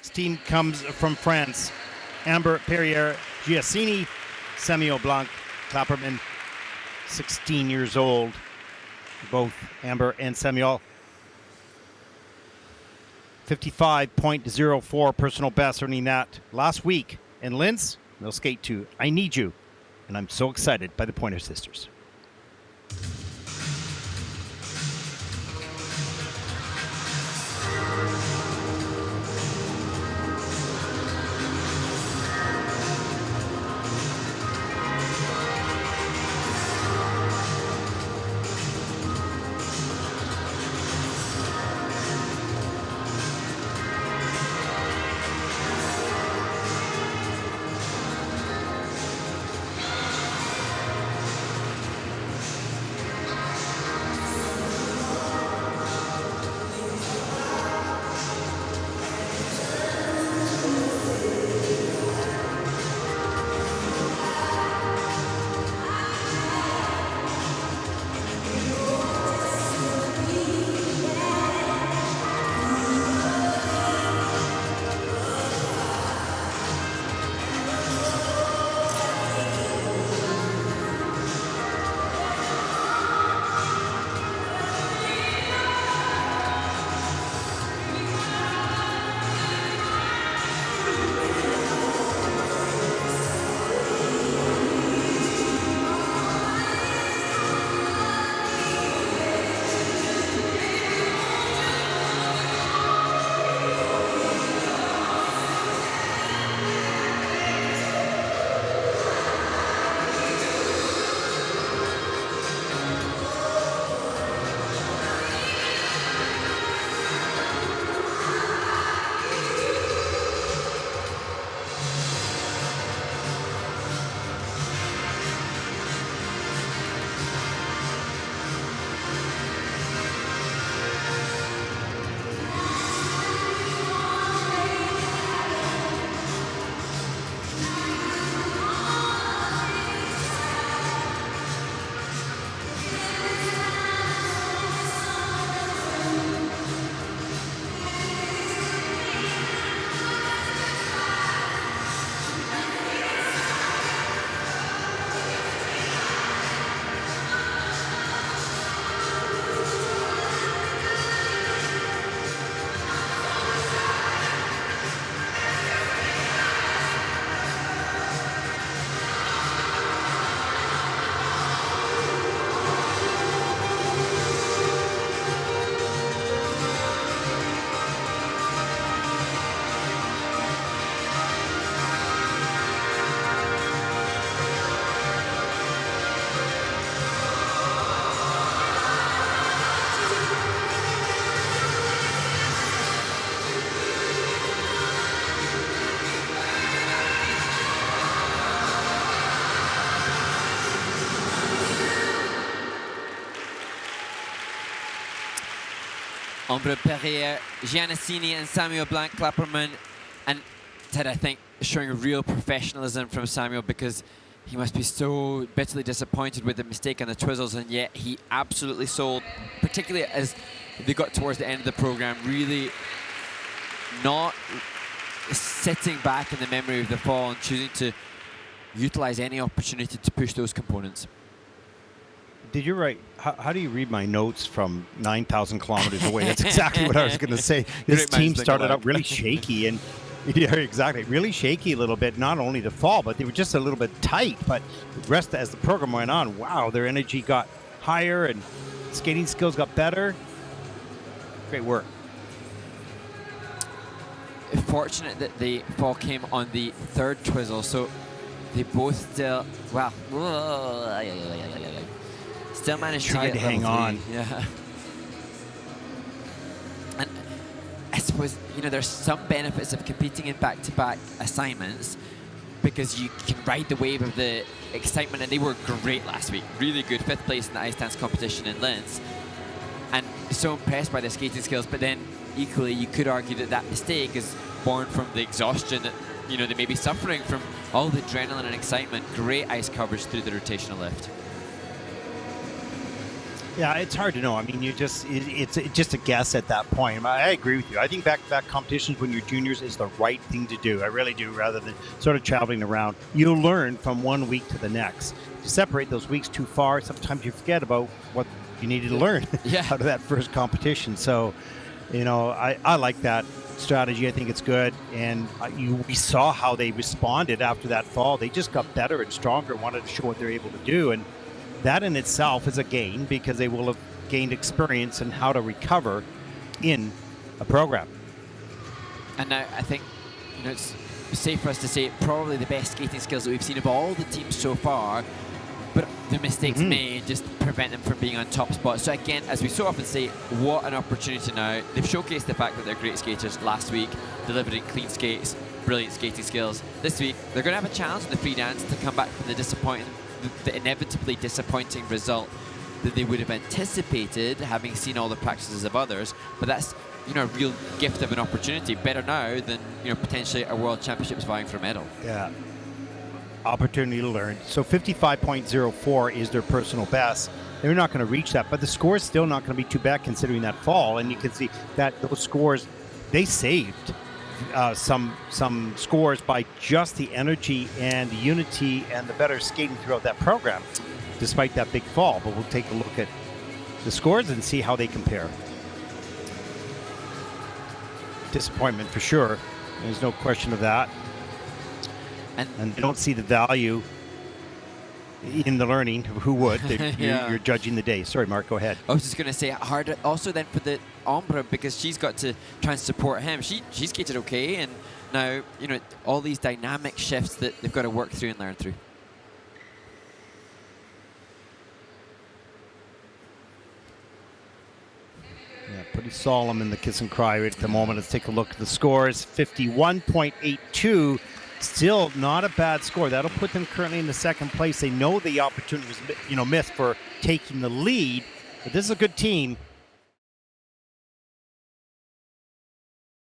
next team comes from France. Amber, PERRIER, GIANESINI, Samuel, BLANC, KLAPERMAN, 16 years old. Both Amber and Samuel. 55.04 personal best, earning that last week in Linz. They'll skate to I Need You. And I'm so excited by the Pointer Sisters. Amber, PERRIER, GIANESINI and Samuel, BLANC, KLAPERMAN. And Ted, I think, showing real professionalism from Samuel, because he must be so bitterly disappointed with the mistake on the twizzles, and yet he absolutely sold, particularly as they got towards the end of the program, really not sitting back in the memory of the fall and choosing to utilize any opportunity to push those components. Did you write, how do you read my notes from 9,000 kilometers away? That's exactly what I was going to say. This team started out really shaky, and yeah, exactly, really shaky a little bit, not only the fall, but they were just a little bit tight. But the rest, as the program went on, wow, their energy got higher and skating skills got better. Great work. Fortunate that the fall came on the third twizzle, so they both still, well, still managed to hang on. Yeah. And I suppose, you know, there's some benefits of competing in back-to-back assignments, because you can ride the wave of the excitement, and they were great last week. Really good, 5th place in the ice dance competition in Linz. And so impressed by their skating skills, but then equally you could argue that that mistake is born from the exhaustion that, you know, they may be suffering from all the adrenaline and excitement. Great ice coverage through the rotational lift. Yeah, it's hard to know. I mean, it's just a guess at that point. I agree with you. I think back-to-back competitions when you're juniors is the right thing to do. I really do, rather than sort of traveling around. You'll learn from one week to the next. If you separate those weeks too far, sometimes you forget about what you needed to learn out of that first competition. So, I like that strategy. I think it's good. And we saw how they responded after that fall. They just got better and stronger, wanted to show what they're able to do. And that in itself is a gain because they will have gained experience in how to recover in a program. And now I think it's safe for us to say probably the best skating skills that we've seen of all the teams so far, but the mistakes may just prevent them from being on top spot. So again, as we so often say, what an opportunity now. They've showcased the fact that they're great skaters last week, delivering clean skates, brilliant skating skills. This week, they're going to have a challenge in the free dance to come back from the inevitably disappointing result that they would have anticipated, having seen all the practices of others. But that's a real gift of an opportunity. Better now than potentially a World Championships vying for a medal. Yeah, opportunity to learn. So 55.04 is their personal best. They're not going to reach that, but the score is still not going to be too bad considering that fall. And you can see that those scores, they saved some scores by just the energy and the unity and the better skating throughout that program, despite that big fall. But we'll take a look at the scores and see how they compare. Disappointment for sure. There's no question of that. And I don't see the value in the learning. Who would? You're judging the day. Sorry, Mark, go ahead. I was just going to say hard also then for the Ombre, because she's got to try and support him. She skated okay, and now all these dynamic shifts that they've got to work through and learn through. Yeah, pretty solemn in the kiss and cry right at the moment. Let's take a look at the scores. 51.82. Still not a bad score. That'll put them currently in the second place. They know the opportunity was missed for taking the lead, but this is a good team.